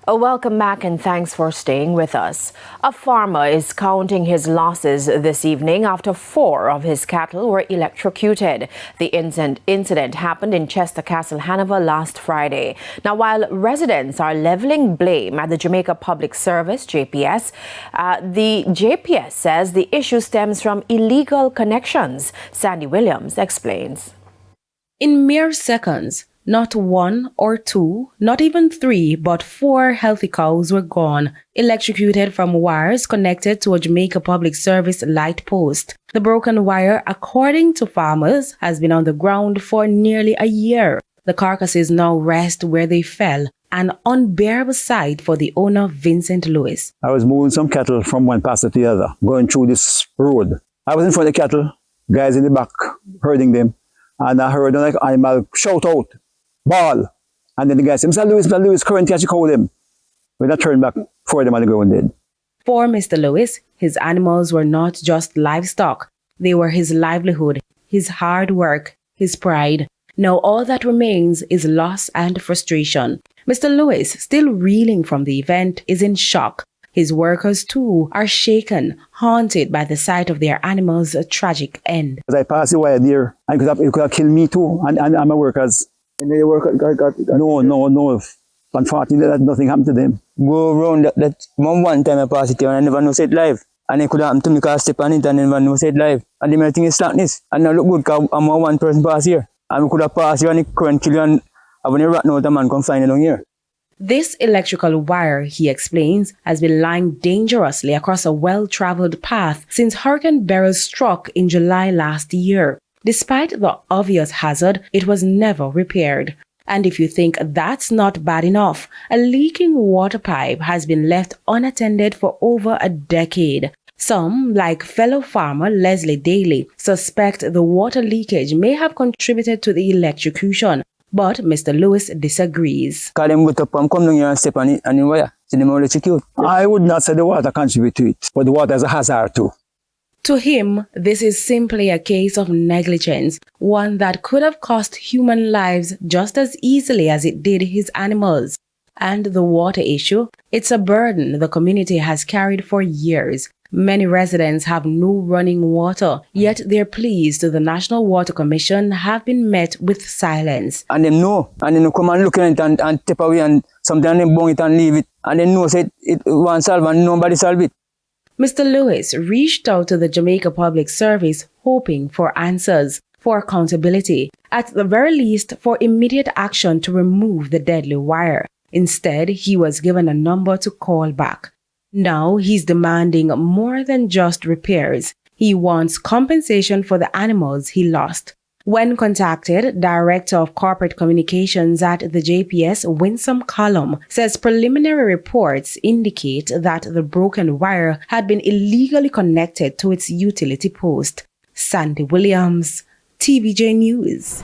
Welcome back and thanks for staying with us. A farmer is counting his losses this evening after 4 of his cattle were electrocuted. The incident happened in Chester Castle, Hanover last Friday. Now, while residents are leveling blame at the Jamaica Public Service, JPS, the JPS says the issue stems from illegal connections. Sandy Williams explains. In mere seconds, not 1 or 2, not even 3, but 4 healthy cows were gone, electrocuted from wires connected to a Jamaica Public Service light post. The broken wire, according to farmers, has been on the ground for nearly a year. The carcasses now rest where they fell, an unbearable sight for the owner, Vincent Lewis. I was moving some cattle from one pasture to the other, going through this road. I was in front of the cattle, guys in the back, herding them, and I heard like animal shout out, ball. And then the guy said, Mr. Lewis, current catch, call him. When I turned back, 4 of them on the ground dead. For Mr. Lewis, his animals were not just livestock. They were his livelihood, his hard work, his pride. Now all that remains is loss and frustration. Mr. Lewis, still reeling from the event, is in shock. His workers, too, are shaken, haunted by the sight of their animals' tragic end. As I passed the wire there, it could have killed me too, and my workers. And they work no. Unfortunately, nothing happened to them. Go around that one time I passed it here and I never know say it live. And it could happen to me because I step on it and I never know say it live. And the main thing is slackness. And I look good because I'm a one person pass here. And we could have passed here and the current kill you and I wouldn't rat out a man come find it down here. This electrical wire, he explains, has been lying dangerously across a well-traveled path since Hurricane Beryl struck in July last year. Despite the obvious hazard, it was never repaired. And if you think that's not bad enough, a leaking water pipe has been left unattended for over a decade. Some, like fellow farmer Leslie Daly, suspect the water leakage may have contributed to the electrocution, but Mr. Lewis disagrees. Call them with up and come down here and step on it and in wire. See them electrocute. I would not say the water contribute to it, but the water is a hazard too. To him, this is simply a case of negligence, one that could have cost human lives just as easily as it did his animals. And the water issue, it's a burden the community has carried for years. Many residents have no running water, yet their pleas to the National Water Commission have been met with silence. And them know, and then come and look at it and tip away and sometimes them bung it and leave it. And they know say it won't solve and nobody solve it. Mr. Lewis reached out to the Jamaica Public Service hoping for answers, for accountability, at the very least for immediate action to remove the deadly wire. Instead, he was given a number to call back. Now he's demanding more than just repairs. He wants compensation for the animals he lost. When contacted, Director of Corporate Communications at the JPS, Winsome Column, says preliminary reports indicate that the broken wire had been illegally connected to its utility post. Sandy Williams, TVJ News.